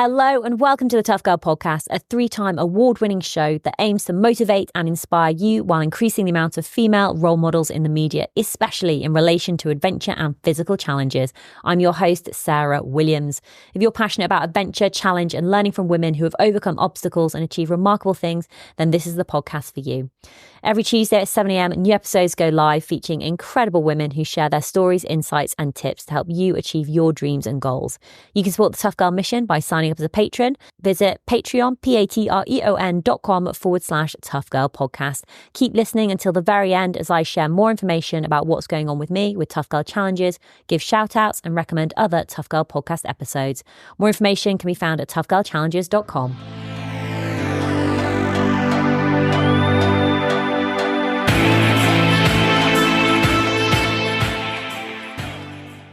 Hello and welcome to the Tough Girl Podcast, a 3-time award-winning show that aims to motivate and inspire you while increasing the amount of female role models in the media, especially in relation to adventure and physical challenges. I'm your host, Sarah Williams. If you're passionate about adventure, challenge and learning from women who have overcome obstacles and achieved remarkable things, then this is the podcast for you. Every Tuesday at 7 a.m, new episodes go live featuring incredible women who share their stories, insights and tips to help you achieve your dreams and goals. You can support the Tough Girl mission by signing up as a patron. Visit Patreon, patreon.com/Tough Girl Podcast. Keep listening until the very end as I share more information about what's going on with me with Tough Girl Challenges, give shout outs and recommend other Tough Girl Podcast episodes. More information can be found at toughgirlchallenges.com.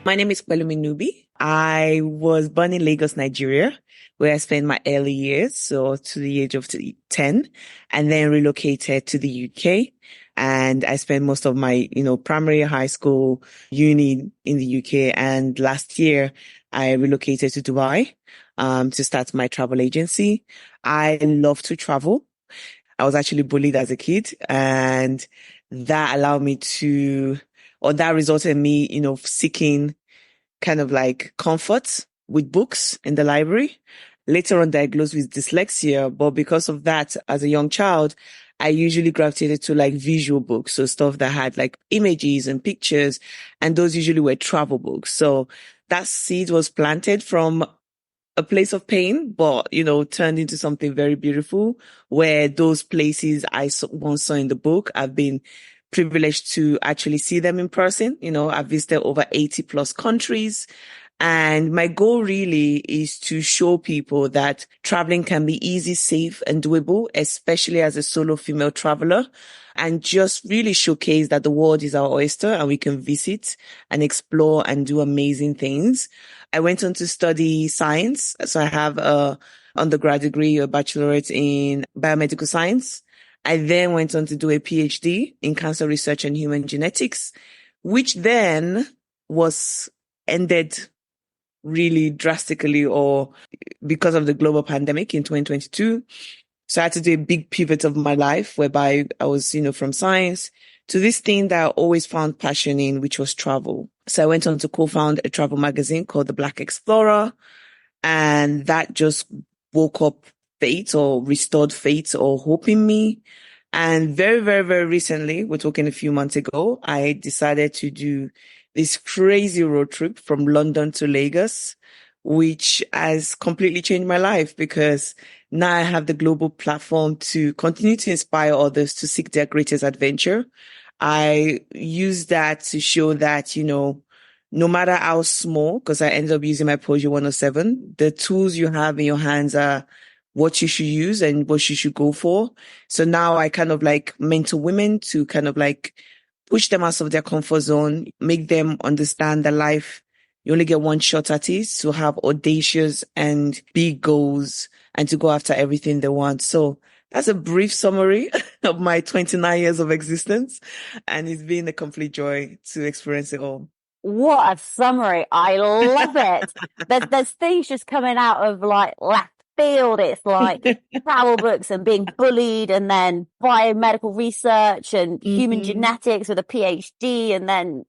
My name is Pelumi Nubi. I was born in Lagos, Nigeria, where I spent my early years, so to the age of 10, and then relocated to the UK. And I spent most of my, primary, high school, uni in the UK. And last year, I relocated to Dubai, to start my travel agency. I love to travel. I was actually bullied as a kid, and that allowed me that resulted in me, seeking kind of like comfort with books in the library. Later on diagnosed with dyslexia, but because of that, as a young child, I usually gravitated to like visual books. So stuff that had like images and pictures, and those usually were travel books. So that seed was planted from a place of pain, but, turned into something very beautiful, where those places I once saw in the book, I've been privileged to actually see them in person. I've visited over 80 plus countries. And my goal really is to show people that traveling can be easy, safe and doable, especially as a solo female traveler, and just really showcase that the world is our oyster and we can visit and explore and do amazing things. I went on to study science. So I have a undergrad degree, a bachelorette in biomedical science. I then went on to do a PhD in cancer research and human genetics, which then was ended really drastically or because of the global pandemic in 2022. So I had to do a big pivot of my life whereby I was, from science to this thing that I always found passion in, which was travel. So I went on to co-found a travel magazine called The Black Explorer, and that just woke up fate or restored fate or hope in me. And very, very, very recently, we're talking a few months ago, I decided to do this crazy road trip from London to Lagos, which has completely changed my life because now I have the global platform to continue to inspire others to seek their greatest adventure. I use that to show that, no matter how small, because I ended up using my Peugeot 107, the tools you have in your hands are what you should use and what you should go for. So now I kind of like mentor women to kind of like push them out of their comfort zone, make them understand that life, you only get one shot at it, to have audacious and big goals and to go after everything they want. So that's a brief summary of my 29 years of existence. And it's been a complete joy to experience it all. What a summary. I love it. There's things just coming out of like left field. It's like travel books and being bullied, and then biomedical research and human genetics with a PhD, and then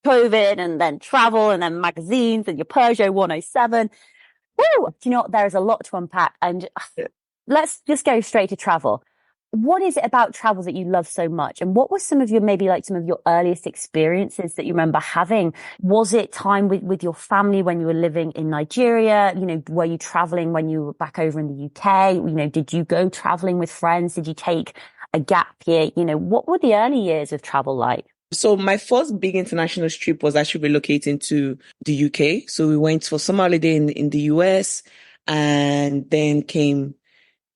COVID, and then travel, and then magazines and your Peugeot 107. Woo! Do you know what? There is a lot to unpack, and let's just go straight to travel. What is it about travel that you love so much? And what was some of your earliest experiences that you remember having? Was it time with your family when you were living in Nigeria? Were you traveling when you were back over in the UK? Did you go traveling with friends? Did you take a gap year? What were the early years of travel like? So my first big international trip was actually relocating to the UK. So we went for summer holiday in the US and then came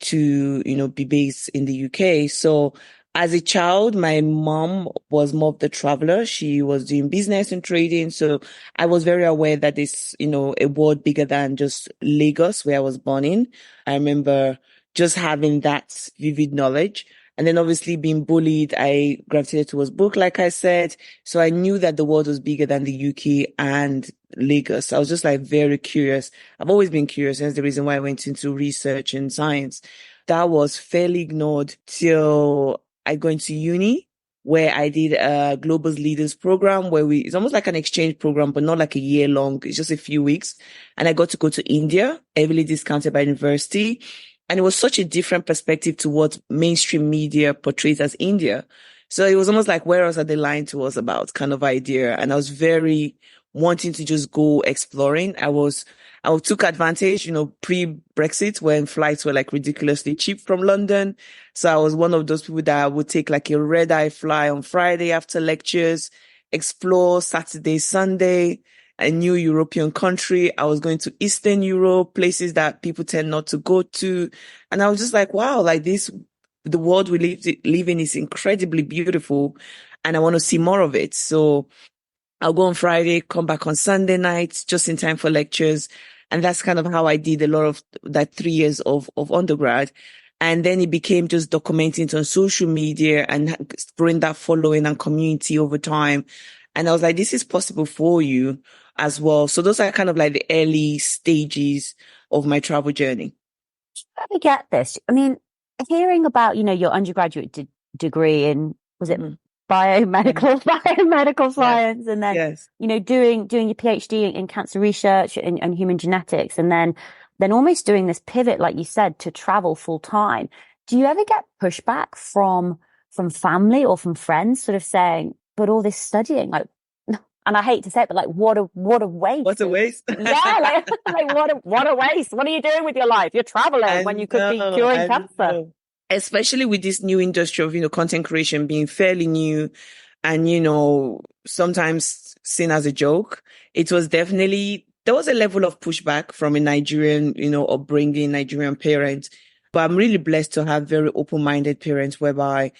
to, be based in the UK. So as a child, my mom was more of the traveler. She was doing business and trading. So I was very aware that this, a world bigger than just Lagos, where I was born in. I remember just having that vivid knowledge. And then obviously being bullied, I gravitated towards book, like I said. So I knew that the world was bigger than the UK and Lagos. I was just like very curious. I've always been curious. That's the reason why I went into research and science. That was fairly ignored till I go into uni, where I did a Global Leaders program it's almost like an exchange program, but not like a year long. It's just a few weeks. And I got to go to India, heavily discounted by university. And it was such a different perspective to what mainstream media portrays as India. So it was almost like, where else are they lying to us about kind of idea. And I was very wanting to just go exploring. I took advantage, pre-Brexit, when flights were like ridiculously cheap from London. So I was one of those people that would take like a red eye fly on Friday after lectures, explore Saturday, Sunday, a new European country. I was going to Eastern Europe, places that people tend not to go to. And I was just like, wow, like the world we live in is incredibly beautiful. And I want to see more of it. So I'll go on Friday, come back on Sunday night, just in time for lectures. And that's kind of how I did a lot of that 3 years of undergrad. And then it became just documenting it on social media and growing that following and community over time. And I was like, this is possible for you as well. So those are kind of like the early stages of my travel journey. Let me get this. I mean, hearing about, your undergraduate degree in, was it biomedical science, and then, Yes. doing your PhD in cancer research and human genetics, and then almost doing this pivot, like you said, to travel full time. Do you ever get pushback from family or from friends sort of saying, but all this studying, like, and I hate to say it, but like, what a waste. What a waste. Yeah. Like what a waste. What are you doing with your life? You're traveling when you could be curing cancer. Especially with this new industry of, content creation being fairly new and, sometimes seen as a joke. It was definitely, there was a level of pushback from a Nigerian, upbringing, Nigerian parent. But I'm really blessed to have very open-minded parents whereby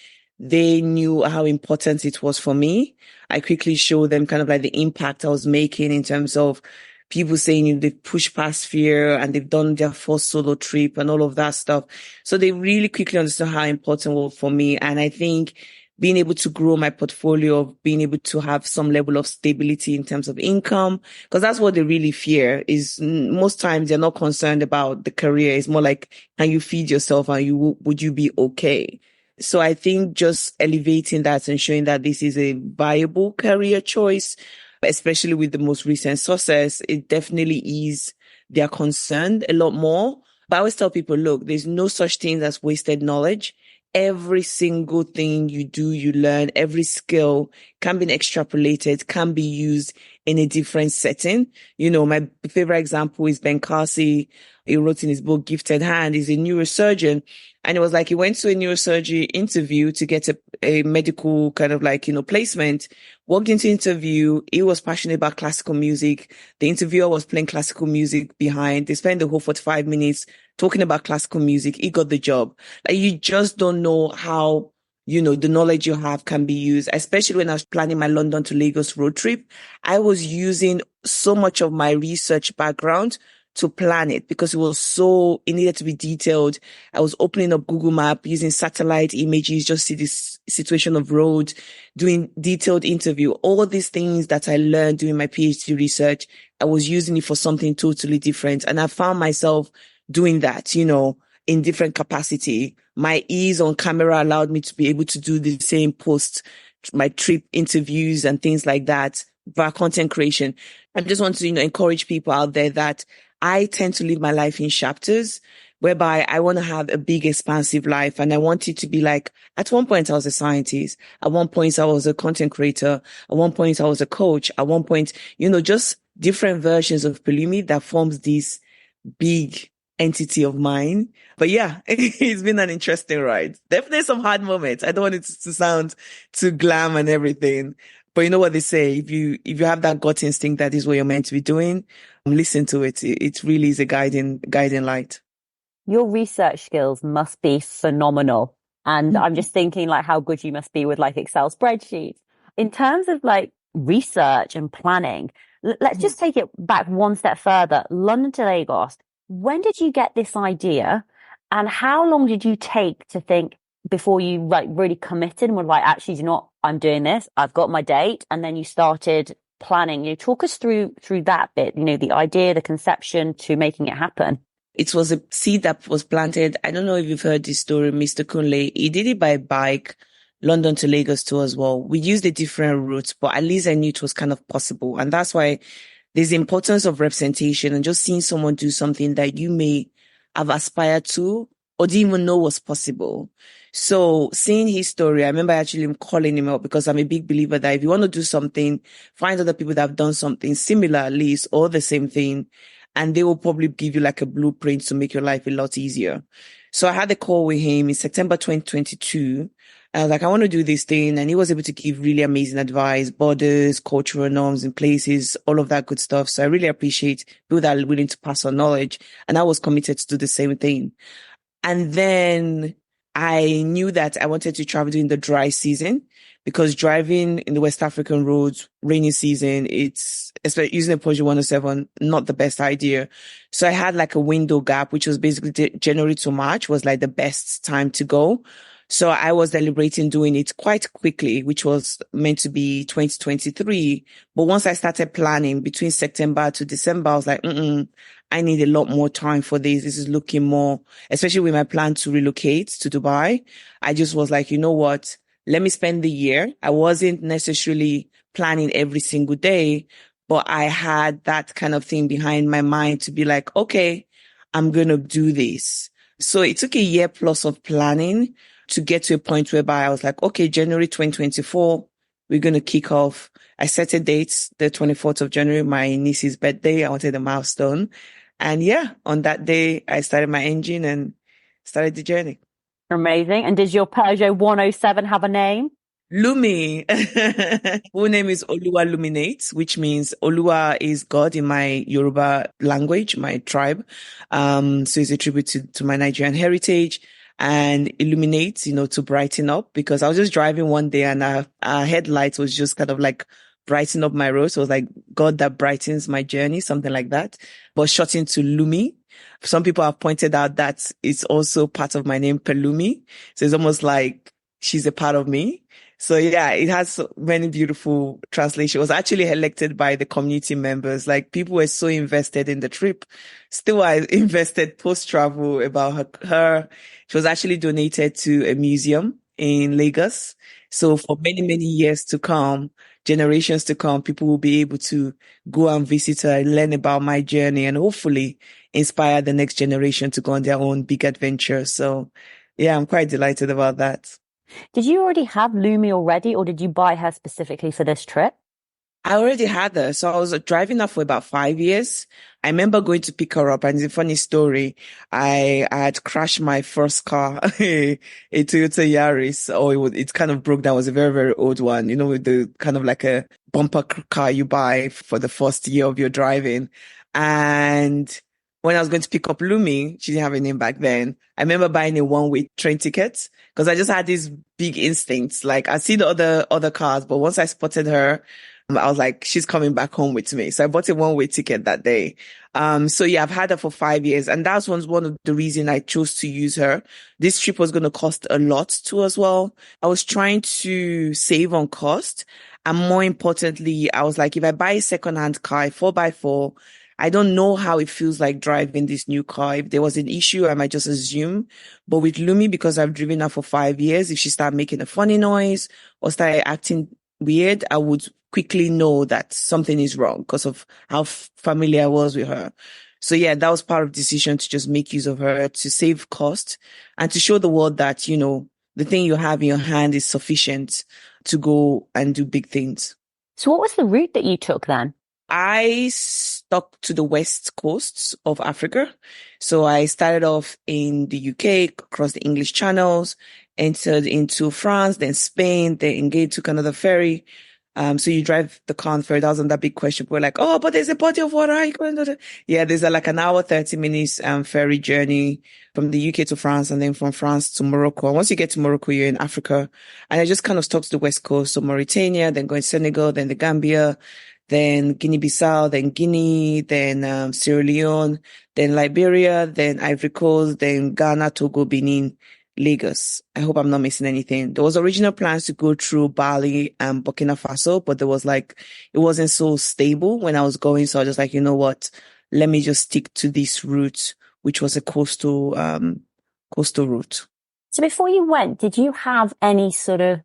they knew how important it was for me. I quickly showed them kind of like the impact I was making in terms of people saying they've pushed past fear and they've done their first solo trip and all of that stuff. So they really quickly understood how important it was for me. And I think being able to grow my portfolio, of being able to have some level of stability in terms of income, because that's what they really fear. Is most times they're not concerned about the career. It's more like, can you feed yourself and would you be okay? So I think just elevating that and showing that this is a viable career choice, especially with the most recent success, it definitely is their concern a lot more. But I always tell people, look, there's no such thing as wasted knowledge. Every single thing you do, you learn, every skill can be extrapolated, can be used in a different setting. My favorite example is Ben Carson. He wrote in his book, Gifted Hand. He's a neurosurgeon. And it was like he went to a neurosurgery interview to get a medical kind of like, placement, walked into interview. He was passionate about classical music. The interviewer was playing classical music behind. They spent the whole 45 minutes talking about classical music. He got the job. Like, you just don't know how, the knowledge you have can be used, especially when I was planning my London to Lagos road trip. I was using so much of my research background to plan it because it needed to be detailed. I was opening up Google Map, using satellite images, just see this situation of road, doing detailed interview. All these things that I learned doing my PhD research, I was using it for something totally different. And I found myself doing that, in different capacity. My ease on camera allowed me to be able to do the same post my trip interviews and things like that via content creation. I just want to, encourage people out there that I tend to live my life in chapters whereby I want to have a big expansive life. And I want it to be like, at one point I was a scientist. At one point I was a content creator. At one point I was a coach. At one point, just different versions of Pelumi that forms this big entity of mine. But yeah, it's been an interesting ride. Definitely some hard moments. I don't want it to sound too glam and everything. But you know what they say, if you have that gut instinct that is what you're meant to be doing, listen to it. It really is a guiding light. Your research skills must be phenomenal. And I'm just thinking like how good you must be with like Excel spreadsheets. In terms of like research and planning, let's just take it back one step further. London to Lagos. When did you get this idea? And how long did you take to think, before you like really committed and were like, actually, you know what, I'm doing this. I've got my date. And then you started planning. You know, talk us through that bit, you know, the idea, the conception to making it happen. It was a seed that was planted. I don't know if you've heard this story, Mr. Kunle. He did it by bike, London to Lagos too as well. We used a different route, but at least I knew it was kind of possible. And that's why there's the importance of representation and just seeing someone do something that you may have aspired to or didn't even know was possible. So seeing his story, I remember actually calling him up because I'm a big believer that if you want to do something, find other people that have done something similar at least or the same thing, and they will probably give you like a blueprint to make your life a lot easier. So I had a call with him in September 2022. I was like, I want to do this thing. And he was able to give really amazing advice, borders, cultural norms in places, all of that good stuff. So I really appreciate people that are willing to pass on knowledge. And I was committed to do the same thing. And then I knew that I wanted to travel during the dry season because driving in the West African roads, rainy season, it's, especially using a Peugeot 107, not the best idea. So I had like a window gap, which was basically January to March was like the best time to go. So I was deliberating doing it quite quickly, which was meant to be 2023. But once I started planning between September to December, I was like, I need a lot more time for this. This is looking more, especially with my plan to relocate to Dubai. I just was like, you know what? Let me spend the year. I wasn't necessarily planning every single day, but I had that kind of thing behind my mind to be like, okay, I'm going to do this. So it took a year plus of planning to get to a point whereby I was like, okay, January 2024, we're going to kick off. I set a date, the 24th of January, my niece's birthday. I wanted a milestone. And yeah, on that day, I started my engine and started the journey. Amazing. And does your Peugeot 107 have a name? Lumi. Full name is Oluwa Luminate, which means Oluwa is God in my Yoruba language, my tribe. So it's a tribute to my Nigerian heritage. And illuminate, you know, to brighten up, because I was just driving one day and our headlights was just kind of like brighten up my road. So it was like God that brightens my journey, something like that. But shortened to Lumi. Some people have pointed out that it's also part of my name, Pelumi. So it's almost like she's a part of me. So yeah, it has so many beautiful translations. It was actually elected by the community members. Like people were so invested in the trip. Still, I invested post-travel about her. She was actually donated to a museum in Lagos. So for many, many years to come, generations to come, people will be able to go and visit her and learn about my journey and hopefully inspire the next generation to go on their own big adventure. So yeah, I'm quite delighted about that. Did you already have Lumi already, or did you buy her specifically for this trip? I already had her. So I was driving her for about 5 years. I remember going to pick her up, and it's a funny story. I had crashed my first car, a Toyota Yaris. It kind of broke down. It was a very, very old one, you know, with the kind of like a bumper car you buy for the first year of your driving. And when I was going to pick up Lumi, she didn't have a name back then. I remember buying a one-way train ticket because I just had these big instincts. Like I see the other cars, but once I spotted her, I was like, she's coming back home with me. So I bought a one-way ticket that day. So yeah, I've had her for 5 years, and that was one of the reasons I chose to use her. This trip was going to cost a lot too as well. I was trying to save on cost. And more importantly, I was like, if I buy a second-hand car, a 4x4, I don't know how it feels like driving this new car. If there was an issue, I might just assume. But with Lumi, because I've driven her for 5 years, if she started making a funny noise or started acting weird, I would quickly know that something is wrong because of how familiar I was with her. So yeah, that was part of the decision to just make use of her to save cost and to show the world that, you know, the thing you have in your hand is sufficient to go and do big things. So what was the route that you took then? I stuck to the west coasts of Africa. So I started off in the UK, across the English channels, entered into France, then Spain, then engaged, took another ferry. So you drive the car on ferry. That wasn't that big question. We're like, oh, but there's a body of water. How are you going to do that? Yeah, there's like an hour, 30 minutes, ferry journey from the UK to France and then from France to Morocco. And once you get to Morocco, you're in Africa. And I just kind of stuck to the west coast. So Mauritania, then going to Senegal, then the Gambia, then Guinea-Bissau, then Guinea, then Sierra Leone, then Liberia, then Ivory Coast, then Ghana, Togo, Benin, Lagos. I hope I'm not missing anything. There was original plans to go through Bali and Burkina Faso, but there was like, it wasn't so stable when I was going. So I was just like, you know what? Let me just stick to this route, which was a coastal route. So before you went, did you have any sort of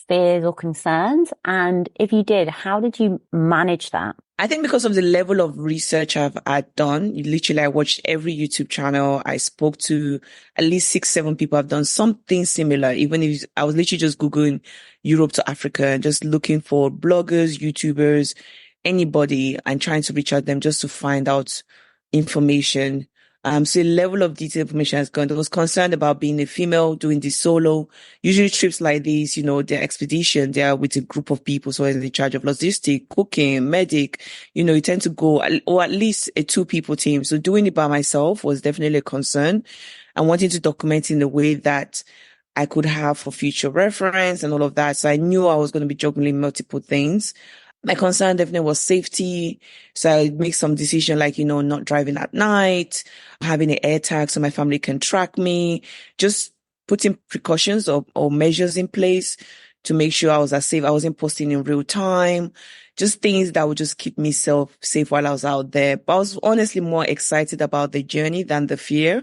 fears or concerns? And if you did, how did you manage that? I think because of the level of research I've had done, literally I watched every YouTube channel. I spoke to at least 6, 7 people. I've done something similar. Even if I was literally just Googling Europe to Africa and just looking for bloggers, YouTubers, anybody and trying to reach out them just to find out information. So the level of detailed information has gone. I was concerned about being a female doing this solo. Usually trips like these, they're expedition. They are with a group of people. So in charge of logistics, cooking, medic, you tend to go, or at least a 2 people team. So doing it by myself was definitely a concern and wanting to document in a way that I could have for future reference and all of that. So I knew I was going to be juggling multiple things. My concern definitely was safety. So I make some decision like, not driving at night, having an air tag so my family can track me, just putting precautions or measures in place to make sure I was as safe. I wasn't posting in real time, just things that would just keep me safe while I was out there. But I was honestly more excited about the journey than the fear.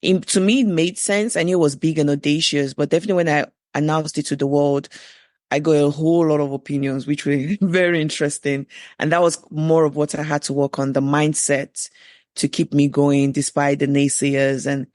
To me, it made sense. I knew it was big and audacious, but definitely when I announced it to the world, I got a whole lot of opinions, which were very interesting. And that was more of what I had to work on, the mindset to keep me going despite the naysayers and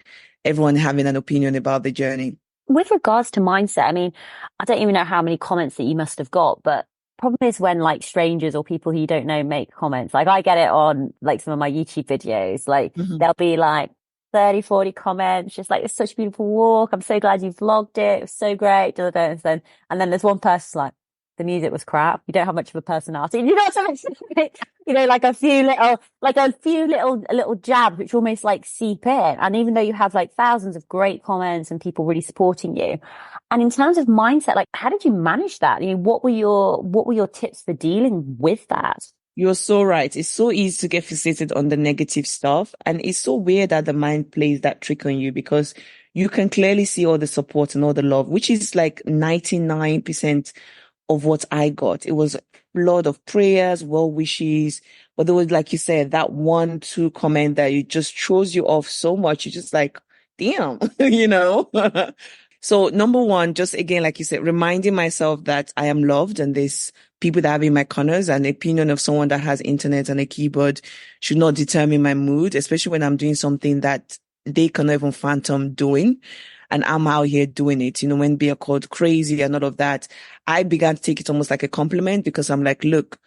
everyone having an opinion about the journey. With regards to mindset, I mean, I don't even know how many comments that you must have got, but problem is when like strangers or people who you don't know make comments. Like I get it on like some of my YouTube videos, like they'll be like 30, 40 comments, just like, it's such a beautiful walk. I'm so glad you vlogged it. It was so great. And then there's one person like, the music was crap. You don't have much of a personality. You know what I mean? Like a few little jabs, which almost like seep in. And even though you have like thousands of great comments and people really supporting you. And in terms of mindset, like how did you manage that? What were your tips for dealing with that? You're so right. It's so easy to get fixated on the negative stuff. And it's so weird that the mind plays that trick on you because you can clearly see all the support and all the love, which is like 99% of what I got. It was a lot of prayers, well wishes, but there was, like you said, that 1, 2 comment that it just throws you off so much. You're just like, damn, So number one, just again, like you said, reminding myself that I am loved and there's people that have in my corners, and the opinion of someone that has internet and a keyboard should not determine my mood, especially when I'm doing something that they cannot even phantom doing. And I'm out here doing it, when being called crazy and all of that. I began to take it almost like a compliment because I'm like, look,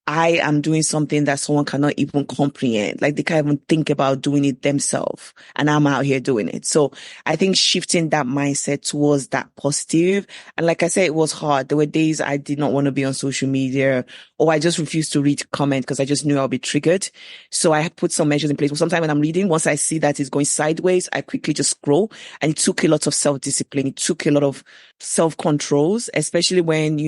I am doing something that someone cannot even comprehend. Like they can't even think about doing it themselves. And I'm out here doing it. So I think shifting that mindset towards that positive. And like I said, it was hard. There were days I did not want to be on social media or I just refused to read comment because I just knew I'll be triggered. So I put some measures in place. But sometimes when I'm reading, once I see that it's going sideways, I quickly just scroll. And it took a lot of self-discipline. It took a lot of self-controls, especially when,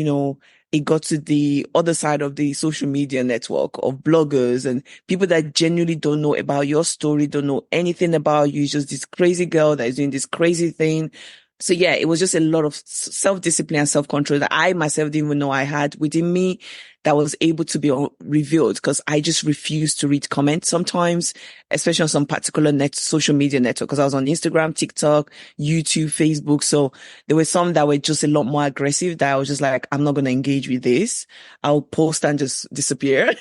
it got to the other side of the social media network of bloggers and people that genuinely don't know about your story, don't know anything about you. It's just this crazy girl that is doing this crazy thing. So yeah, it was just a lot of self-discipline and self-control that I myself didn't even know I had within me that was able to be revealed because I just refused to read comments sometimes, especially on some particular social media network because I was on Instagram, TikTok, YouTube, Facebook. So there were some that were just a lot more aggressive that I was just like, I'm not going to engage with this. I'll post and just disappear.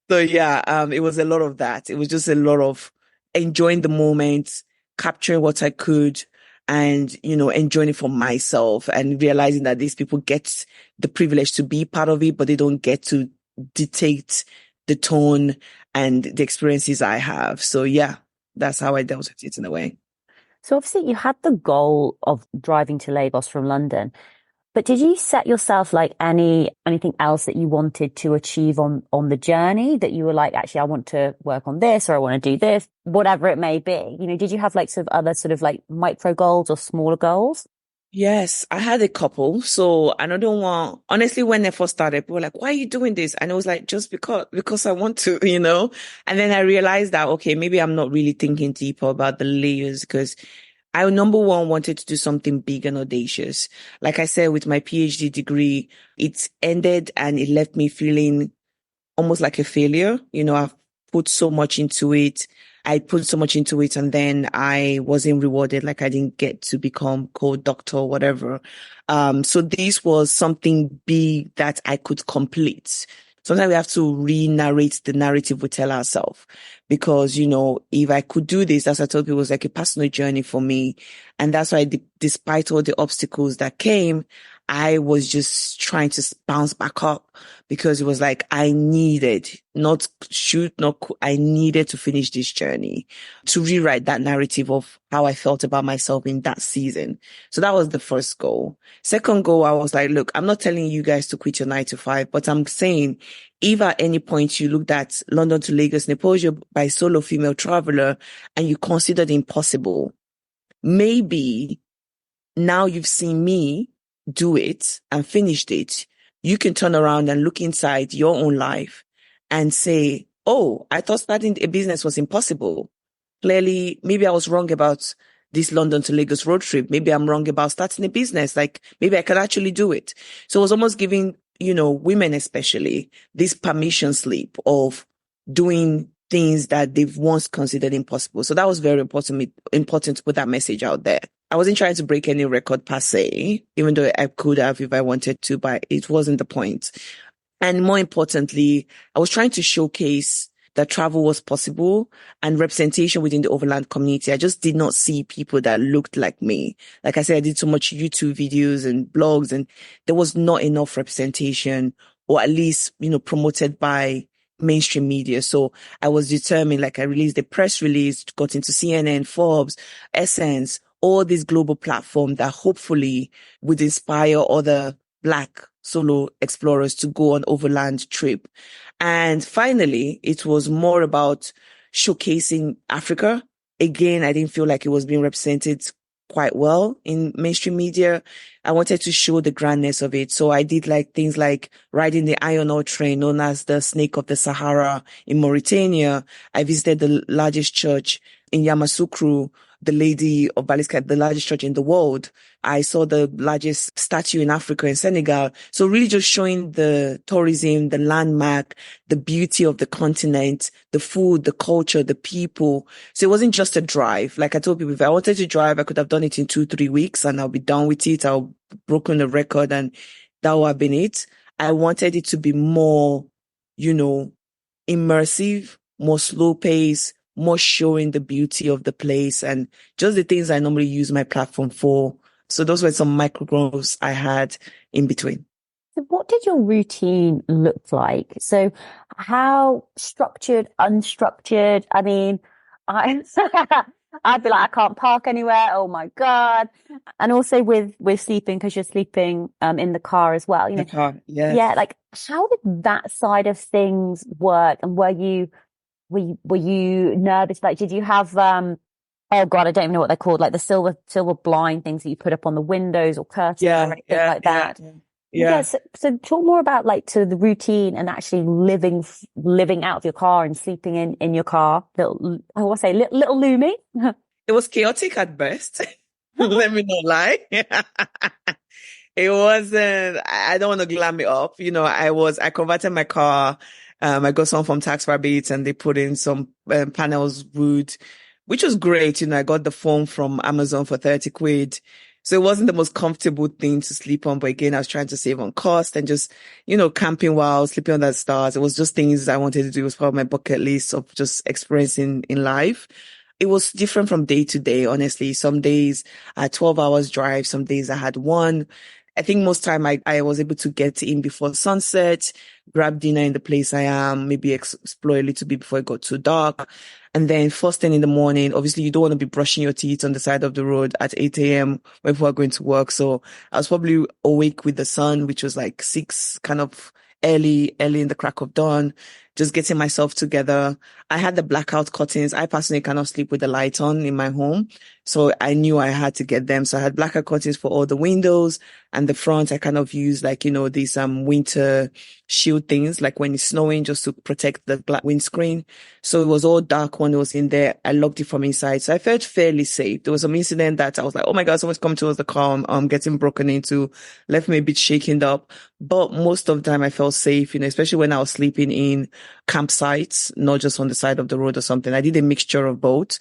So yeah, it was a lot of that. It was just a lot of enjoying the moment, capturing what I could, and, enjoying it for myself and realizing that these people get the privilege to be part of it, but they don't get to dictate the tone and the experiences I have. So yeah, that's how I dealt with it in a way. So obviously you had the goal of driving to Lagos from London, but did you set yourself like anything else that you wanted to achieve on the journey that you were like, actually, I want to work on this or I want to do this, whatever it may be? Did you have like sort of other sort of like micro goals or smaller goals? Yes, I had a couple. So another one, honestly, when I first started, people were like, why are you doing this? And it was like, just because I want to, And then I realized that, okay, maybe I'm not really thinking deeper about the layers because I, number one, wanted to do something big and audacious. Like I said, with my PhD degree, it ended and it left me feeling almost like a failure. I've put so much into it. I put so much into it and then I wasn't rewarded. Like I didn't get to become co-doctor or whatever. So this was something big that I could complete. Sometimes we have to re-narrate the narrative we tell ourselves because, if I could do this, as I told people, it was like a personal journey for me. And that's why despite all the obstacles that came, I was just trying to bounce back up because it was like I needed, I needed to finish this journey to rewrite that narrative of how I felt about myself in that season. So that was the first goal. Second goal, I was like, look, I'm not telling you guys to quit your 9 to 5, but I'm saying if at any point you looked at London to Lagos, Nigeria by a solo female traveler and you considered impossible, maybe now you've seen me do it and finished it, you can turn around and look inside your own life and say, oh, I thought starting a business was impossible. Clearly, maybe I was wrong about this London to Lagos road trip. Maybe I'm wrong about starting a business. Like maybe I could actually do it. So it was almost giving, women especially this permission slip of doing things that they've once considered impossible. So that was very important to put that message out there. I wasn't trying to break any record per se, even though I could have if I wanted to, but it wasn't the point. And more importantly, I was trying to showcase that travel was possible and representation within the overland community. I just did not see people that looked like me. Like I said, I did so much YouTube videos and blogs and there was not enough representation or at least, promoted by mainstream media. So I was determined, like I released a press release, got into CNN, Forbes, Essence, all these global platforms that hopefully would inspire other Black solo explorers to go on overland trip. And finally, it was more about showcasing Africa. Again, I didn't feel like it was being represented quite well in mainstream media. I wanted to show the grandness of it. So I did things like riding the iron ore train known as the Snake of the Sahara in Mauritania. I visited the largest church in Yamoussoukro, the Lady of Balisca, the largest church in the world. I saw the largest statue in Africa in Senegal. So really just showing the tourism, the landmark, the beauty of the continent, the food, the culture, the people. So it wasn't just a drive. Like I told people, if I wanted to drive, I could have done it in 2-3 weeks and I'll be done with it. I'll broken the record and that would have been it. I wanted it to be more, immersive, more slow pace, more showing the beauty of the place and just the things I normally use my platform for. So those were some micro goals I had in between. So what did your routine look like? So how structured, unstructured? I mean, I'd be like, I can't park anywhere. Oh my God. And also with sleeping, because you're sleeping in the car as well. The car, yes. Yeah, like how did that side of things work? And were you nervous? Like, did you have oh God, I don't even know what they're called, like the silver blind things that you put up on the windows or curtains or anything like that? Yeah. So talk more about the routine and actually living out of your car and sleeping in your car. Little Lumi. It was chaotic at best. Let me not lie. It wasn't, I don't want to glam it up. I converted my car. I got some from Tax Rabbit and they put in some panels, wood, which was great. I got the foam from Amazon for 30 quid. So it wasn't the most comfortable thing to sleep on. But again, I was trying to save on cost and just, camping while sleeping under the stars. It was just things I wanted to do. It was part of my bucket list of just experiencing in life. It was different from day to day, honestly. Some days I had 12 hours drive. Some days I had one. I think most time I was able to get in before sunset, grab dinner in the place I am, maybe explore a little bit before it got too dark. And then first thing in the morning, obviously you don't want to be brushing your teeth on the side of the road at 8 a.m. when people are going to work. So I was probably awake with the sun, which was like 6, kind of early in the crack of dawn. just getting myself together. I had the blackout curtains. I personally cannot sleep with the light on in my home. So I knew I had to get them. So I had blackout curtains for all the windows, and the front I kind of used like, these winter shield things, like when it's snowing, just to protect the windscreen. So it was all dark when it was in there. I locked it from inside. So I felt fairly safe. There was some incident that I was like, oh my God, someone's coming towards the car. I'm getting broken into, left me a bit shaken up. But most of the time I felt safe, especially when I was sleeping in campsites, not just on the side of the road or something. I did a mixture of both.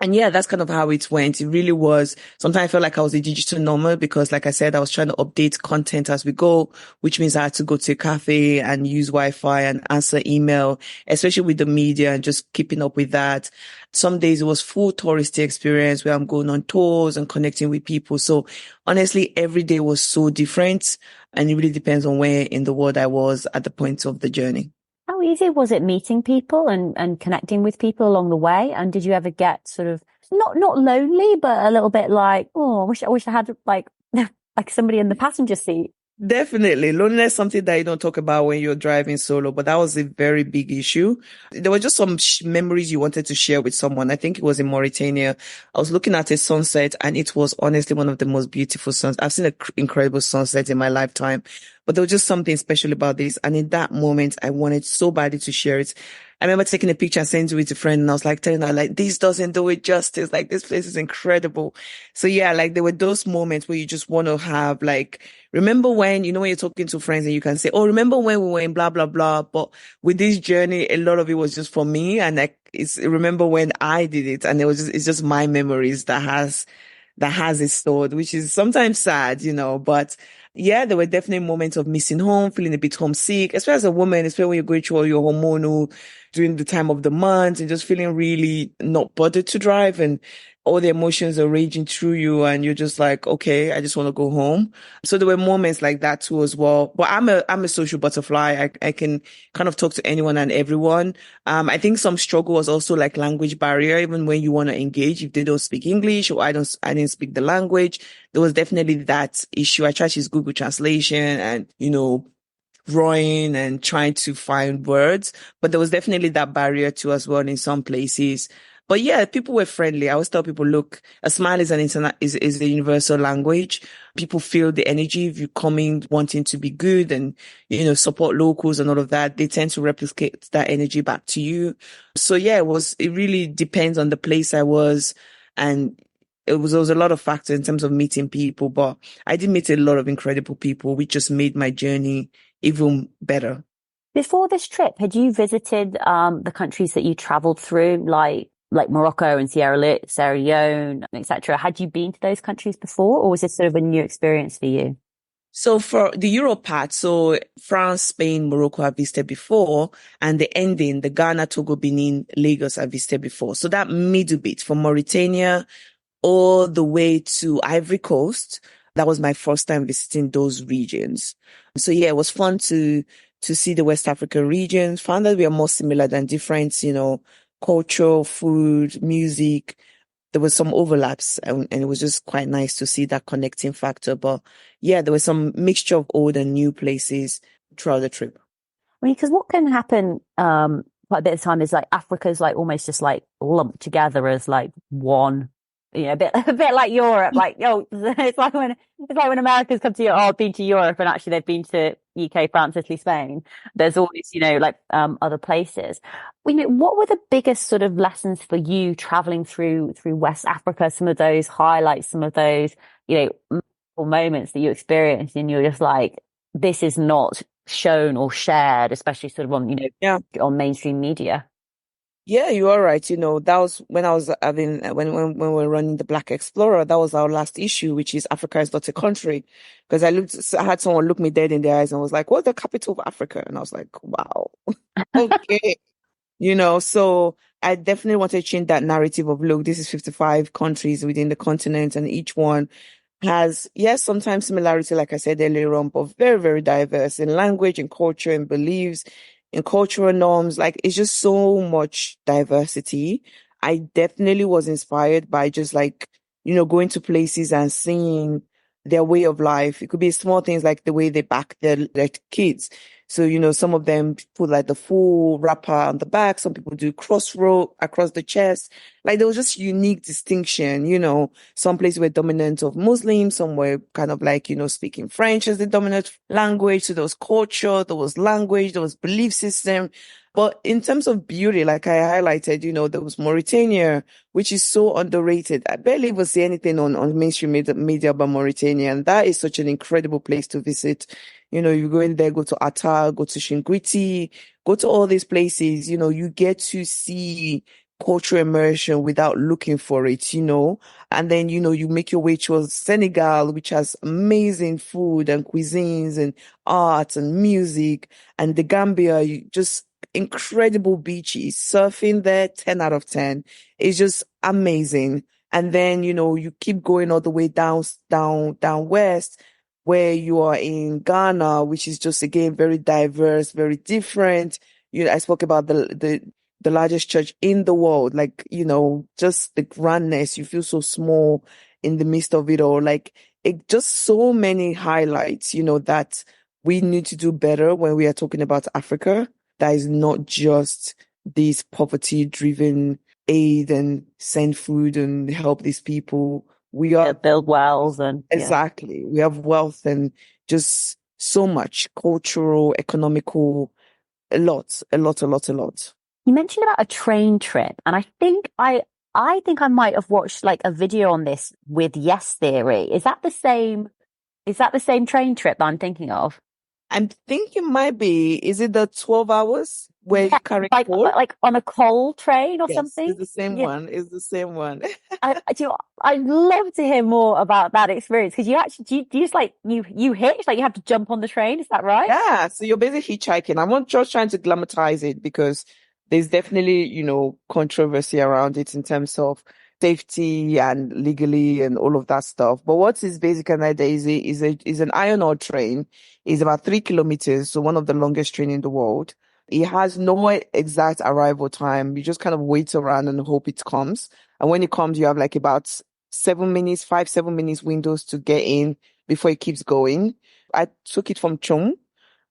And yeah, that's kind of how it went. It really was. Sometimes I felt like I was a digital nomad because, like I said, I was trying to update content as we go, which means I had to go to a cafe and use Wi-Fi and answer email, especially with the media and just keeping up with that. Some days it was full touristy experience where I'm going on tours and connecting with people. So honestly, every day was so different, and it really depends on where in the world I was at the point of the journey. How easy was it meeting people and connecting with people along the way? And did you ever get sort of not lonely, but a little bit like, oh, I wish I had like like somebody in the passenger seat? Definitely. Loneliness is something that you don't talk about when you're driving solo, but that was a very big issue. There were just some memories you wanted to share with someone. I think it was in Mauritania. I was looking at a sunset, and it was honestly one of the most beautiful sunsets. I've seen an incredible sunset in my lifetime, but there was just something special about this. And in that moment, I wanted so badly to share it. I remember taking a picture and sending it to a friend, and I was like telling her, like, this doesn't do it justice. Like, this place is incredible. So yeah, like there were those moments where you just want to have like, remember when, when you're talking to friends and you can say, oh, remember when we were in blah, blah, blah. But with this journey, a lot of it was just for me. And like, remember when I did it, and it's just my memories that has it stored, which is sometimes sad, but yeah, there were definitely moments of missing home, feeling a bit homesick, especially as a woman, especially when you're going through all your hormonal during the time of the month, and just feeling really not bothered to drive, and all the emotions are raging through you, and you're just like, okay, I just want to go home. So there were moments like that too as well. But I'm a social butterfly. I can kind of talk to anyone and everyone. I think some struggle was also like language barrier, even when you want to engage, if they don't speak English or I didn't speak the language, there was definitely that issue. I tried to use Google Translation and, drawing and trying to find words, but there was definitely that barrier too as well in some places. But yeah, people were friendly. I always tell people, look, a smile is is a universal language. People feel the energy if you coming wanting to be good and, support locals and all of that. They tend to replicate that energy back to you. So yeah, it really depends on the place I was, and there was a lot of factors in terms of meeting people, but I did meet a lot of incredible people, which just made my journey even better. Before this trip, had you visited the countries that you traveled through, like Morocco and Sierra Leone, etc.? Had you been to those countries before, or was this sort of a new experience for you? So for the Europe part, so France, Spain, Morocco, I visited before, and the ending, the Ghana, Togo, Benin, Lagos, I visited before. So that middle bit from Mauritania all the way to Ivory Coast, that was my first time visiting those regions. So yeah, it was fun to see the West African regions. Found that we are more similar than different, culture, food, music. There was some overlaps, and it was just quite nice to see that connecting factor. But yeah, there was some mixture of old and new places throughout the trip. I mean, because what can happen quite a bit of the time is like Africa's like almost just like lumped together as like one, a bit like Europe. Like, it's like when Americans come to Europe, oh, I've been to Europe, and actually they've been to UK, France, Italy, Spain. There's always, like other places. What were the biggest sort of lessons for you traveling through West Africa? Some of those highlights, some of those, moments that you experienced, and you're just like, this is not shown or shared, especially sort of on, on mainstream media. Yeah, you are right. That was when I was having, when we were running the Black Explorer, that was our last issue, which is Africa is not a country. Because I had someone look me dead in the eyes and was like, what's the capital of Africa? And I was like, wow, okay. So I definitely want to change that narrative of, look, this is 55 countries within the continent, and each one has, yes, sometimes similarity, like I said earlier on, but very, very diverse in language and culture and beliefs, in cultural norms. Like, it's just so much diversity. I definitely was inspired by just like, going to places and seeing their way of life. It could be small things like the way they back their kids. So, some of them put like the full wrapper on the back. Some people do cross row across the chest. Like there was just unique distinction, some places were dominant of Muslims, some were kind of like, speaking French as the dominant language. So there was culture, there was language, there was belief system. But in terms of beauty, like I highlighted, there was Mauritania, which is so underrated. I barely ever see anything on mainstream media about Mauritania. And that is such an incredible place to visit. You go in there, go to Atta, go to Shingriti, go to all these places, you get to see cultural immersion without looking for it, and then, you make your way towards Senegal, which has amazing food and cuisines and art and music, and the Gambia, just incredible beaches, surfing there, 10 out of 10. It's just amazing. And then, you keep going all the way down west, where you are in Ghana, which is just again very diverse, very different. I spoke about the largest church in the world, like, just the grandness. You feel so small in the midst of it all. Like it just so many highlights, that we need to do better when we are talking about Africa. That is not just this poverty driven aid and send food and help these people. We are build wells and exactly. We have wealth and just so much cultural, economical, a lot. You mentioned about a train trip, and I think I might have watched like a video on this with Yes Theory. Is that the same? Is that the same train trip that I'm thinking of? I'm thinking might be, is it the 12 hours where Yeah, you carry like coal? like on a coal train or Yes, something. it's the same Yeah, one. It's the same one. I'd love to hear more about that experience because you actually do you just like you hitch like you have to jump on the train. Is that right? Yeah, so you're basically hitchhiking. I'm not just trying to glamorize it because there's definitely, controversy around it in terms of safety and legally and all of that stuff. But what is basic an idea is an iron ore train. It's about 3 kilometers, so one of the longest train in the world. It has no exact arrival time. You just kind of wait around and hope it comes. And when it comes, you have like about 7 minutes, 7 minutes windows to get in before it keeps going. I took it from Chum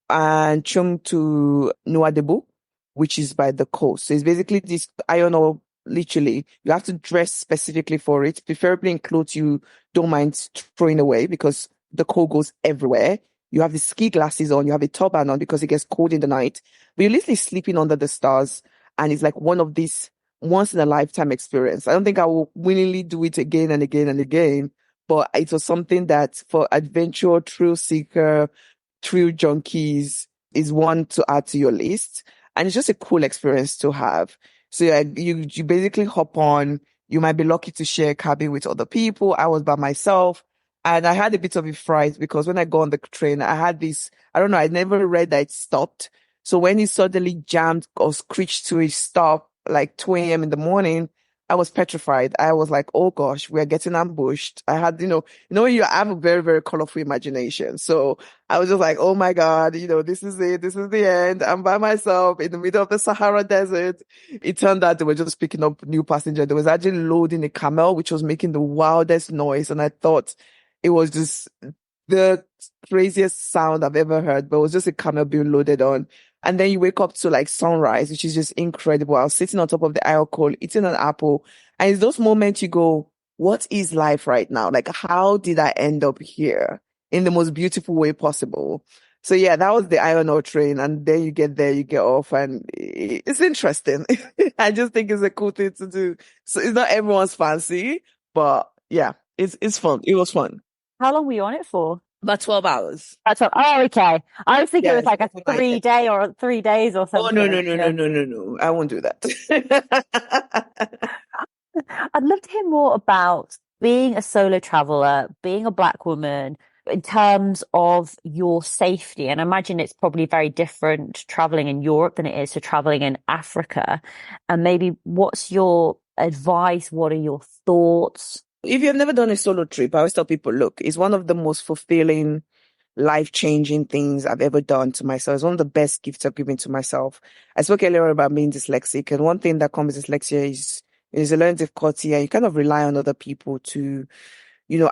and Chum to Nuadebo, which is by the coast. So it's basically this iron ore, literally. You have to dress specifically for it, preferably in clothes you don't mind throwing away because the cold goes everywhere. You have the ski glasses on, you have a turban on because it gets cold in the night. But you're literally sleeping under the stars. And it's like one of these once in a lifetime experience. I don't think I will willingly do it again and again and again, but it was something that for adventure, thrill seeker, thrill junkies is one to add to your list. And it's just a cool experience to have. So yeah, you basically hop on. You might be lucky to share a cabin with other people. I was by myself and I had a bit of a fright because when I go on the train, I had this, I don't know, I never read that it stopped. So when it suddenly jammed or screeched to a stop like 2 a.m. in the morning, I was petrified. I was like, oh gosh, we are getting ambushed. I had, you have a very, very colorful imagination. So I was just like, oh my God, this is it. This is the end. I'm by myself in the middle of the Sahara Desert. It turned out they were just picking up new passengers. There was actually loading a camel, which was making the wildest noise. And I thought it was just the craziest sound I've ever heard, but it was just a camel being loaded on. And then you wake up to like sunrise, which is just incredible. I was sitting on top of the aisle coal, eating an apple. And it's those moments you go, what is life right now? Like, how did I end up here in the most beautiful way possible? So yeah, that was the iron ore train. And then you get there, you get off and it's interesting. I just think it's a cool thing to do. So it's not everyone's fancy, but yeah, it's fun. It was fun. How long were you on it for? About 12 hours. That's what. Oh, okay. I was thinking it was Yes, like a 3 day or 3 days or oh, no, something. no, no, no, Yeah. no, no, no. I won't do that. I'd love to hear more about being a solo traveler, being a Black woman in terms of your safety. And I imagine it's probably very different traveling in Europe than it is to traveling in Africa. And maybe what's your advice? What are your thoughts? If you've never done a solo trip, I always tell people, look, it's one of the most fulfilling, life-changing things I've ever done to myself. It's one of the best gifts I've given to myself. I spoke earlier about being dyslexic, and one thing that comes with dyslexia is a learning difficulty, and you kind of rely on other people to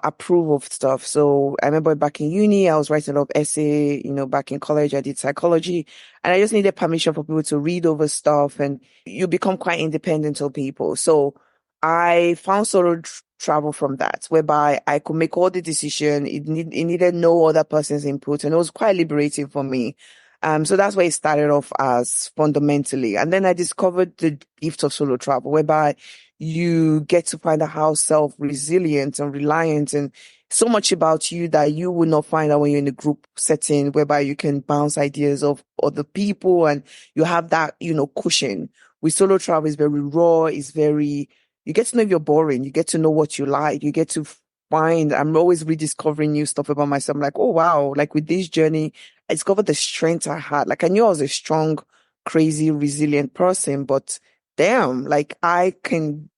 approve of stuff. So I remember back in uni, I was writing a lot of essay, back in college, I did psychology, and I just needed permission for people to read over stuff, and you become quite independent of people. So I found solo travel from that, whereby I could make all the decision. It needed no other person's input, and it was quite liberating for me. So that's where it started off as fundamentally. And then I discovered the gift of solo travel, whereby you get to find out how self-resilient and reliant and so much about you that you will not find out when you're in a group setting, whereby you can bounce ideas of other people and you have that, cushion. With solo travel, it's very raw. You get to know if you're boring. You get to know what you like. You get to I'm always rediscovering new stuff about myself. I'm like, oh, wow. Like with this journey, I discovered the strength I had. Like I knew I was a strong, crazy, resilient person, but damn, like I can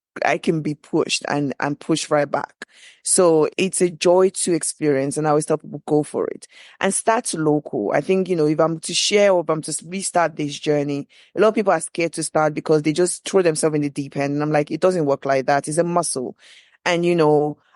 be pushed and pushed right back. So it's a joy to experience. And I always tell people go for it and start local. I think, if I'm to share or if I'm to restart this journey, a lot of people are scared to start because they just throw themselves in the deep end. And I'm like, it doesn't work like that. It's a muscle. And,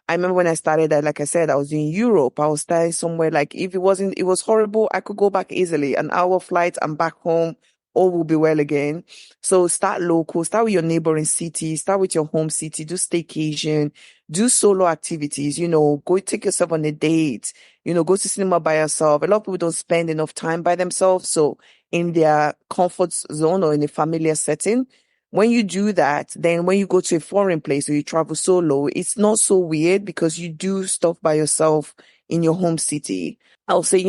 I remember when I started that, like I said, I was in Europe. I was staying somewhere like if it was horrible, I could go back easily. An hour flight, I'm back home. All will be well again. So start local, start with your neighboring city, start with your home city, do staycation, do solo activities, go take yourself on a date, go to cinema by yourself. A lot of people don't spend enough time by themselves. So in their comfort zone or in a familiar setting, when you do that, then when you go to a foreign place or you travel solo, it's not so weird because you do stuff by yourself in your home city. I'll say,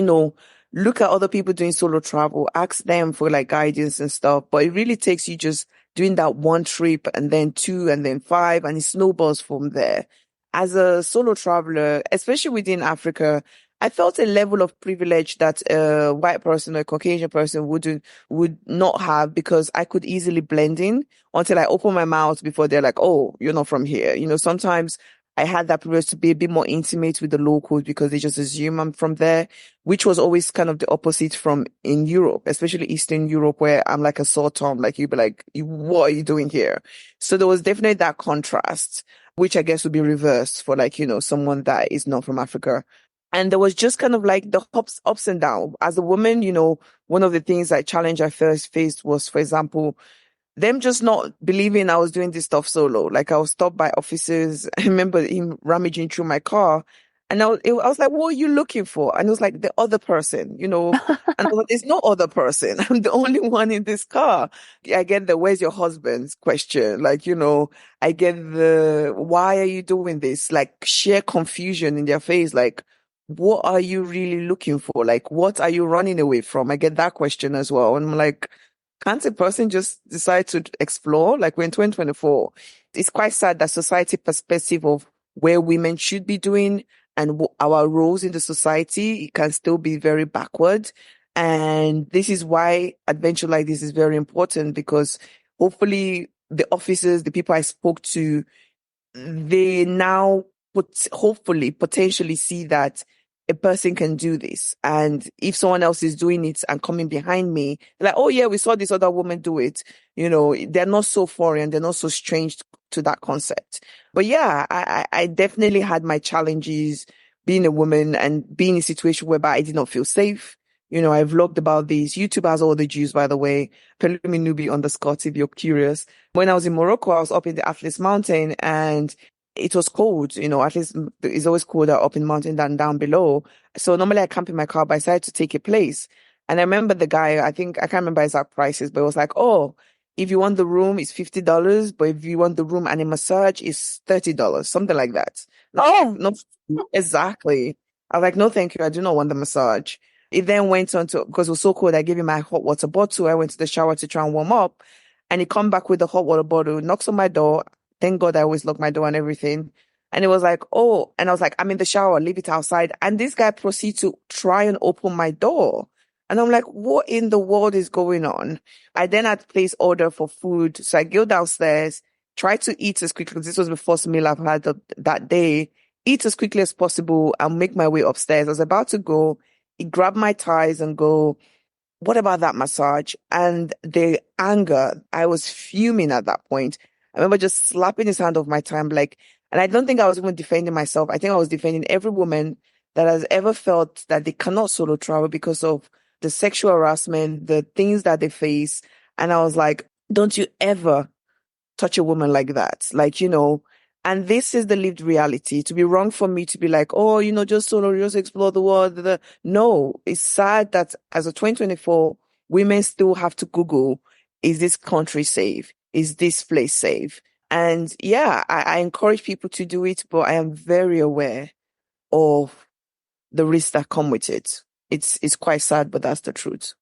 look at other people doing solo travel, ask them for like guidance and stuff. But it really takes you just doing that one trip and then two and then five and it snowballs from there. As a solo traveler, especially within Africa, I felt a level of privilege that a white person or a Caucasian person would not have because I could easily blend in until I open my mouth before they're like, oh, you're not from here. Sometimes I had that privilege to be a bit more intimate with the locals because they just assume I'm from there, which was always kind of the opposite from in Europe, especially Eastern Europe, where I'm like a sore thumb. Like you'd be like, what are you doing here? So there was definitely that contrast, which I guess would be reversed for like, someone that is not from Africa. And there was just kind of like the ups and downs. As a woman, one of the things challenge I first faced was, for example, them just not believing I was doing this stuff solo. Like I was stopped by officers. I remember him rummaging through my car and I was like, what are you looking for? And it was like the other person, and I was like, there's no other person. I'm the only one in this car. I get the, where's your husband's question? Like, I get the, why are you doing this? Like sheer confusion in their face. Like, what are you really looking for? Like, what are you running away from? I get that question as well. And I'm like, can't a person just decide to explore? Like we're in 2024. It's quite sad that society perspective of where women should be doing and our roles in the society can still be very backward. And this is why adventure like this is very important because hopefully the officers, the people I spoke to, they now hopefully potentially see that a person can do this. And if someone else is doing it and coming behind me, like, oh yeah, we saw this other woman do it. They're not so foreign. They're not so strange to that concept. But yeah, I definitely had my challenges being a woman and being in a situation whereby I did not feel safe. I've vlogged about this. YouTube has all the juice, by the way. Pelumi Nubi _ if you're curious. When I was in Morocco, I was up in the Atlas Mountain and it was cold, at least it's always colder up in the mountain than down below. So normally I camp in my car, but I decided to take a place. And I remember the guy, I can't remember exact prices, but it was like, oh, if you want the room, it's $50. But if you want the room and a massage, it's $30, something like that. Oh, Not exactly. I was like, no, thank you. I do not want the massage. It then went on to, because it was so cold, I gave him my hot water bottle. I went to the shower to try and warm up and he come back with the hot water bottle, knocks on my door. Thank God I always lock my door and everything. And it was like, oh, and I was like, I'm in the shower, leave it outside. And this guy proceeds to try and open my door. And I'm like, what in the world is going on? I then had to place order for food. So I go downstairs, try to eat as quickly, because this was the first meal I've had that day, eat as quickly as possible and make my way upstairs. I was about to go, he grabbed my ties and go, what about that massage? And the anger, I was fuming at that point. I remember just slapping his hand off my time, like, And I don't think I was even defending myself. I think I was defending every woman that has ever felt that they cannot solo travel because of the sexual harassment, the things that they face. And I was like, don't you ever touch a woman like that. Like, and this is the lived reality. To be wrong for me to be like, oh, just solo, just explore the world. No, it's sad that as of 2024, women still have to Google, is this country safe? Is this place safe? And yeah, I encourage people to do it, but I am very aware of the risks that come with it. It's quite sad, but that's the truth.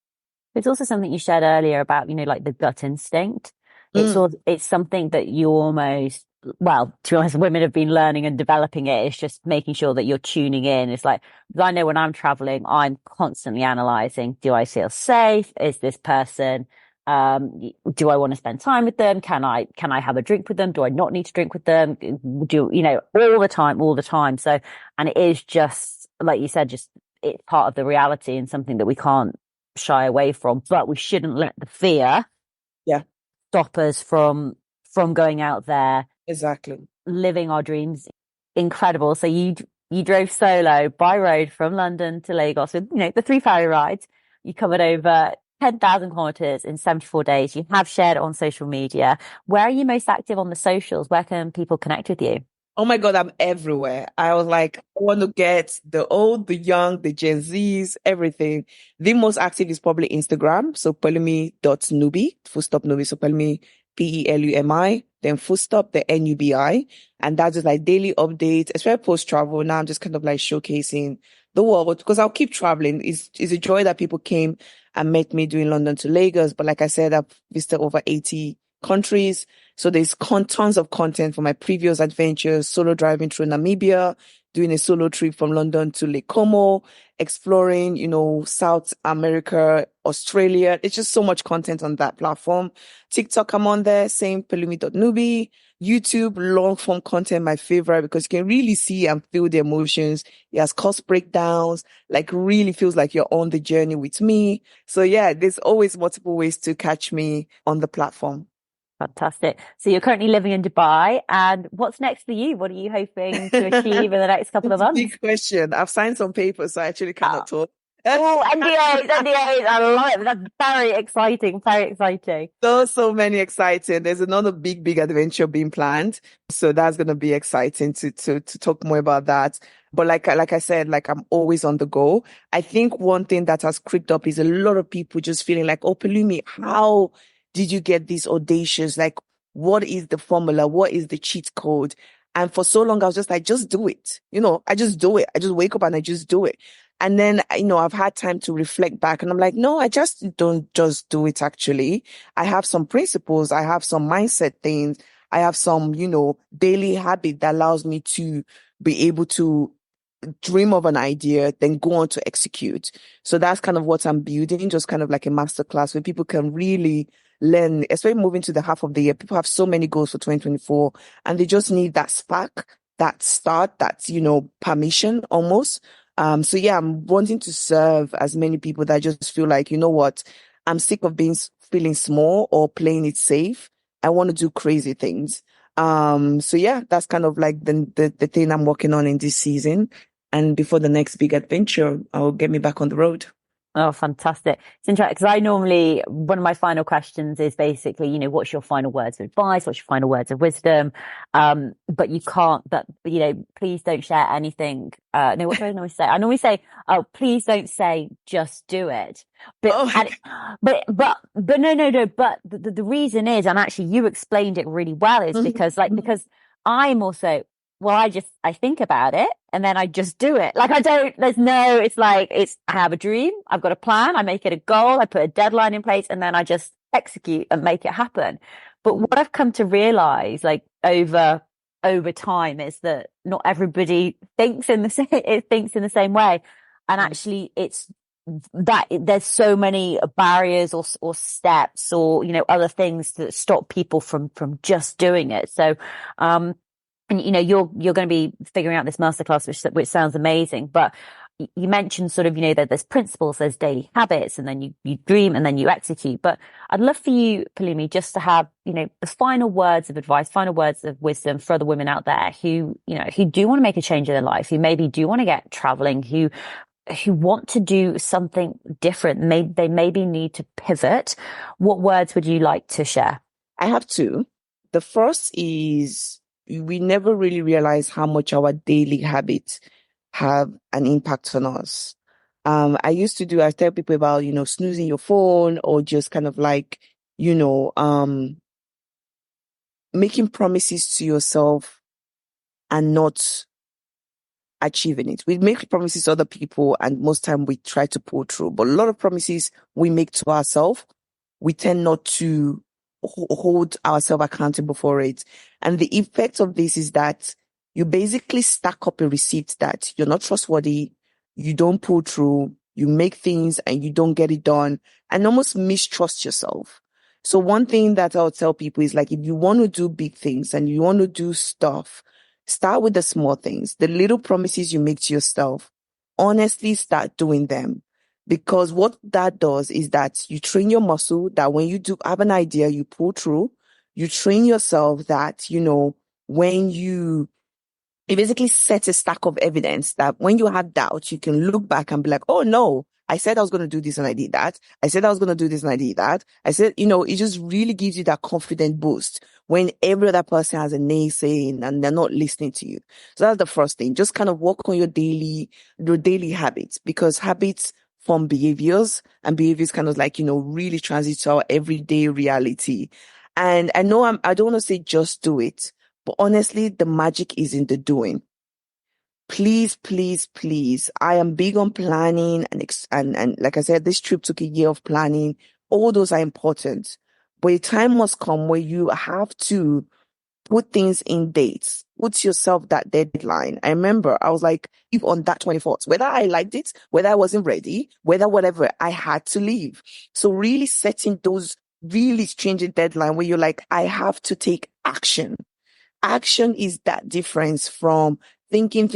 It's also something you shared earlier about, like the gut instinct. Mm, It's something that you almost, well, to be honest, women have been learning and developing it. It's just making sure that you're tuning in. It's like, because I know when I'm traveling, I'm constantly analyzing, do I feel safe? Is this person, do I want to spend time with them? Can I have a drink with them? Do I not need to drink with them? All the time. So, and it is just, like you said, just it's part of the reality and something that we can't shy away from, but we shouldn't let the fear yeah, stop us from going out there, exactly. living our dreams. Incredible. So you drove solo by road from London to Lagos with the 3 ferry rides. You covered over 10,000 kilometers in 74 days. You have shared it on social media. Where are you most active on the socials? Where can people connect with you? Oh my God, I'm everywhere. I was like, I want to get the old, the young, the Gen Zs, everything. The most active is probably Instagram. So Pelumi.Nubi, full stop Nubi. So Pelumi, Pelumi, then full stop, the Nubi. And that's just like daily updates, especially post travel. Now I'm just kind of like showcasing the world because I'll keep traveling. It's a joy that people came and met me doing London to Lagos. But like I said, I've visited over 80 countries. So there's tons of content from my previous adventures, solo driving through Namibia, doing a solo trip from London to Lake Como, exploring, South America, Australia. It's just so much content on that platform. TikTok, I'm on there, same Pelumi.Nubi. YouTube, long form content, my favorite, because you can really see and feel the emotions. It has cost breakdowns, like really feels like you're on the journey with me. So yeah, there's always multiple ways to catch me on the platform. Fantastic. So you're currently living in Dubai, and what's next for you? What are you hoping to achieve in the next couple of It's a months? big question. I've signed some papers, so I actually cannot talk. Oh, NDAs, NDAs. I love it. That's very exciting. Very exciting. So many exciting. There's another big adventure being planned. So that's going to be exciting to talk more about that. But like I said, like I'm always on the go. I think one thing that has creeped up is a lot of people just feeling like, oh, Pelumi, how did you get this audacious? Like, what is the formula? What is the cheat code? And for so long, I was just like, just do it. I just do it. I just wake up and I just do it. And then, I've had time to reflect back and I'm like, no, I just don't just do it actually. I have some principles. I have some mindset things. I have some, daily habit that allows me to be able to dream of an idea, then go on to execute. So that's kind of what I'm building, just kind of like a masterclass where people can really learn, especially moving to the half of the year. People have so many goals for 2024 and they just need that spark, that start, that, permission almost. So yeah, I'm wanting to serve as many people that just feel like, you know what, I'm sick of feeling small or playing it safe. I want to do crazy things. So yeah, that's kind of like the thing I'm working on in this season. And before the next big adventure, I'll get me back on the road. Oh, fantastic. It's interesting because one of my final questions is basically, what's your final words of advice? What's your final words of wisdom? But please don't share anything. No, what do I normally say? I normally say, oh, please don't say, just do it. But, Oh my but no. But the reason is, and actually you explained it really well, is God. because I'm also, well, I think about it and then I just do it. Like I have a dream, I've got a plan, I make it a goal, I put a deadline in place and then I just execute and make it happen. But what I've come to realize, like over time, is that not everybody thinks in the same way. And actually it's that there's so many barriers or steps or, other things that stop people from just doing it. So, and you're going to be figuring out this masterclass, which sounds amazing. But you mentioned sort of, that there's principles, there's daily habits, and then you dream and then you execute. But I'd love for you, Pelumi, just to have, the final words of advice, final words of wisdom for other women out there who, who do want to make a change in their life, who maybe do want to get traveling, who want to do something different. They maybe need to pivot. What words would you like to share? I have two. The first is we never really realize how much our daily habits have an impact on us. I tell people about, snoozing your phone, or just kind of like, making promises to yourself and not achieving it. We make promises to other people, and most time we try to pull through. But a lot of promises we make to ourselves, we tend not to hold ourselves accountable for it. And the effect of this is that you basically stack up a receipt that you're not trustworthy, you don't pull through, you make things and you don't get it done, and almost mistrust yourself. So one thing that I'll tell people is, like, if you want to do big things and you want to do stuff, start with the small things, the little promises you make to yourself. Honestly, start doing them. Because what that does is that you train your muscle that when you do have an idea, you pull through. You train yourself that, when you basically set a stack of evidence that when you have doubt, you can look back and be like, oh no, I said I was going to do this and I did that. I said I was going to do this and I did that. I said, it just really gives you that confident boost when every other person has a naysaying and they're not listening to you. So that's the first thing. Just kind of work on your daily habits, because habits form behaviors, and behaviors kind of like, really transit to our everyday reality. And I know I don't want to say just do it, but honestly, the magic is in the doing. Please, please, please. I am big on planning, and like I said, this trip took a year of planning. All those are important, but a time must come where you have to put things in dates. Put yourself that deadline. I remember I was like, if on that 24th, whether I liked it, whether I wasn't ready, whether whatever, I had to leave. So really setting those really stringent deadline where you're like, I have to take action. Action is that difference from thinking.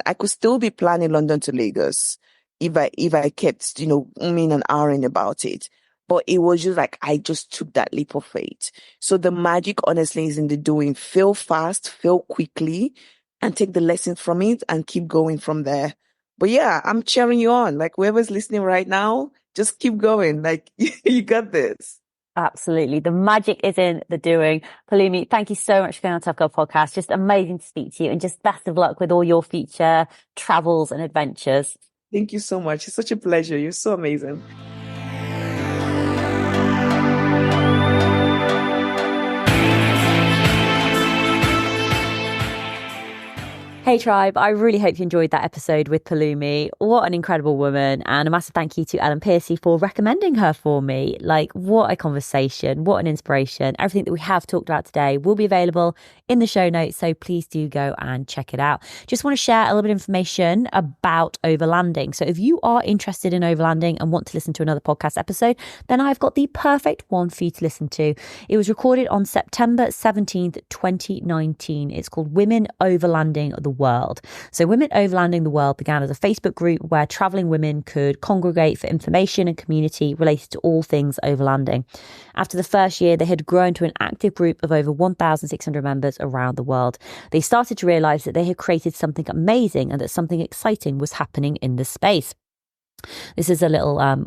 I could still be planning London to Lagos if I kept, umming and ahhing about it. But it was just like, I just took that leap of faith. So the magic, honestly, is in the doing. Fail fast, fail quickly, and take the lessons from it and keep going from there. But yeah, I'm cheering you on. Like, whoever's listening right now, just keep going. Like, you got this. Absolutely. The magic is in the doing. Pelumi, thank you so much for going on Tough Girl Podcast. Just amazing to speak to you, and just best of luck with all your future travels and adventures. Thank you so much. It's such a pleasure. You're so amazing. Hey Tribe, I really hope you enjoyed that episode with Pelumi. What an incredible woman, and a massive thank you to Ellen Piercy for recommending her for me. Like, what a conversation, what an inspiration. Everything that we have talked about today will be available in the show notes, so please do go and check it out. Just want to share a little bit of information about overlanding. So if you are interested in overlanding and want to listen to another podcast episode, then I've got the perfect one for you to listen to. It was recorded on September 17th, 2019. It's called Women Overlanding the World. So Women Overlanding the World began as a Facebook group where traveling women could congregate for information and community related to all things overlanding. After the first year, they had grown to an active group of over 1,600 members around the world. They started to realize that they had created something amazing and that something exciting was happening in the space. This is a little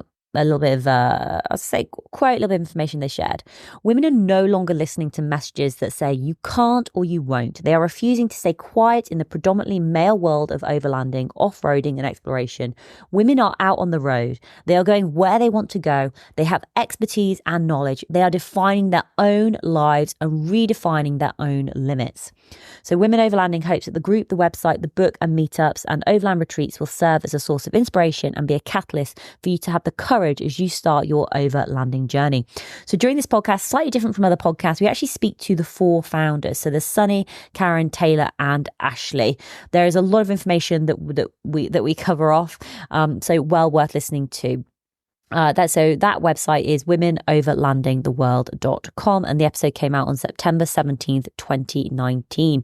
bit of, I'll say, quite a little bit of information they shared. Women are no longer listening to messages that say you can't or you won't. They are refusing to stay quiet in the predominantly male world of overlanding, off-roading and exploration. Women are out on the road. They are going where they want to go. They have expertise and knowledge. They are defining their own lives and redefining their own limits. So Women Overlanding hopes that the group, the website, the book and meetups and overland retreats will serve as a source of inspiration and be a catalyst for you to have the courage as you start your overlanding journey. So during this podcast, slightly different from other podcasts, we actually speak to the 4 founders. So there's Sunny, Karen, Taylor and Ashley. There is a lot of information that we cover off. So well worth listening to. That website is womenoverlandingtheworld.com, and the episode came out on September 17th, 2019.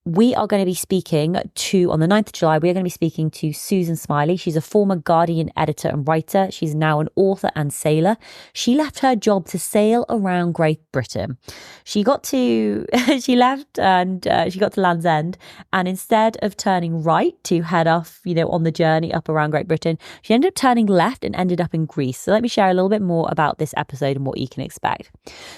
we are going to be speaking on the 9th of July, we are going to be speaking to Susan Smiley. She's a former Guardian editor and writer. She's now an author and sailor. She left her job to sail around Great Britain. She got to, she left and she got to Land's End. And instead of turning right to head off, on the journey up around Great Britain, she ended up turning left and ended up in Greece. So let me share a little bit more about this episode and what you can expect.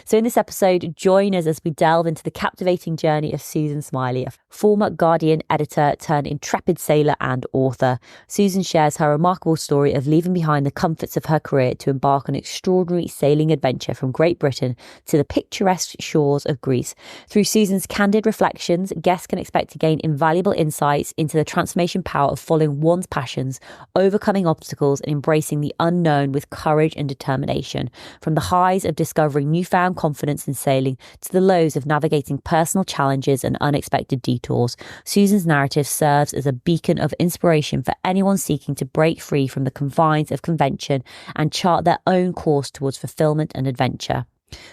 So in this episode, join us as we delve into the captivating journey of Susan Smiley, a former Guardian editor turned intrepid sailor and author. Susan shares her remarkable story of leaving behind the comforts of her career to embark on an extraordinary sailing adventure from Great Britain to the picturesque shores of Greece. Through Susan's candid reflections, guests can expect to gain invaluable insights into the transformation power of following one's passions, overcoming obstacles, and embracing the unknown with courage and determination. From the highs of discovering newfound confidence in sailing to the lows of navigating personal challenges and unexpected detours, Susan's narrative serves as a beacon of inspiration for anyone seeking to break free from the confines of convention and chart their own course towards fulfillment and adventure.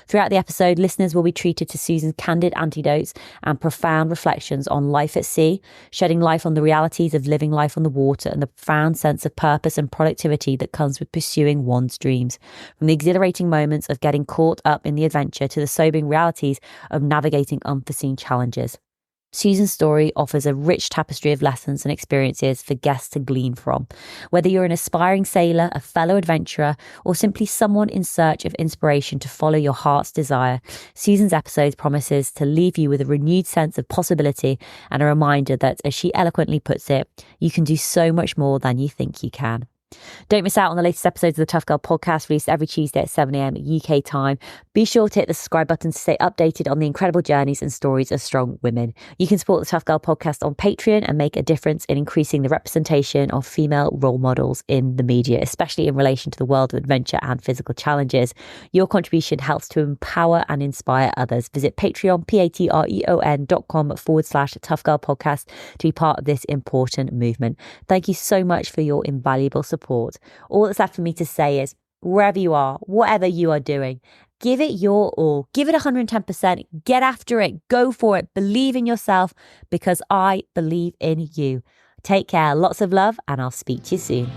Throughout the episode, listeners will be treated to Susan's candid anecdotes and profound reflections on life at sea, shedding light on the realities of living life on the water and the profound sense of purpose and productivity that comes with pursuing one's dreams. From the exhilarating moments of getting caught up in the adventure to the sobering realities of navigating unforeseen challenges, Susan's story offers a rich tapestry of lessons and experiences for guests to glean from. Whether you're an aspiring sailor, a fellow adventurer, or simply someone in search of inspiration to follow your heart's desire, Susan's episode promises to leave you with a renewed sense of possibility and a reminder that, as she eloquently puts it, you can do so much more than you think you can. Don't miss out on the latest episodes of the Tough Girl podcast, released every Tuesday at 7 a.m. UK time. Be sure to hit the subscribe button to stay updated on the incredible journeys and stories of strong women. You can support the Tough Girl podcast on Patreon and make a difference in increasing the representation of female role models in the media, especially in relation to the world of adventure and physical challenges. Your contribution helps to empower and inspire others. Visit Patreon, patreon.com/Tough Girl podcast to be part of this important movement. Thank you so much for your invaluable support. All that's left for me to say is, wherever you are, whatever you are doing, give it your all. Give it 110%. Get after it. Go for it. Believe in yourself, because I believe in you. Take care. Lots of love, and I'll speak to you soon.